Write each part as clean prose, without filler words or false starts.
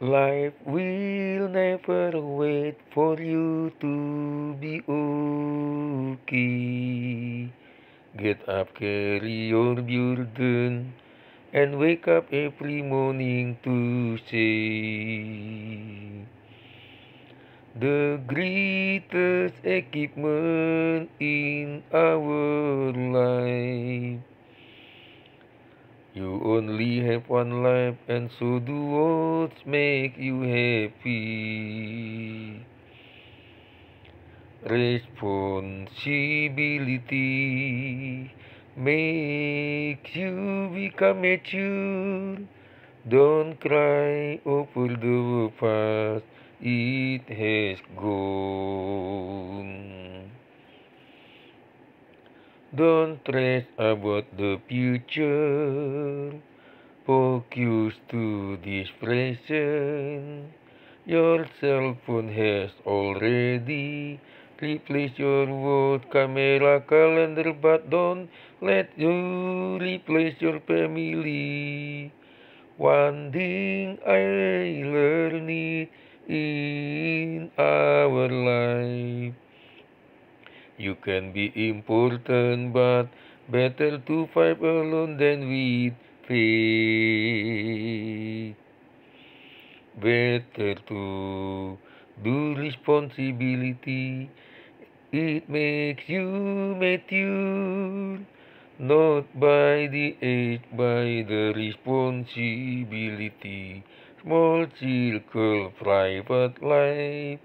Life will never wait for you to be okay. Get up, carry your burden, and wake up every morning to say, the greatest achievement in our life. You only have one life, and so do what make you happy. Responsibility makes you become mature. Don't cry over the past, it has gone. Don't stress about the future. Focus to this present. Your cell phone has already replaced your world camera calendar, but don't let you replace your family. One thing I learned it in our life. You can be important, but better to fight alone than with faith. Better to do responsibility. It makes you mature, not by the age, by the responsibility. Small circle, private life,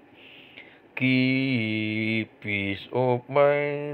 keep peace of mind.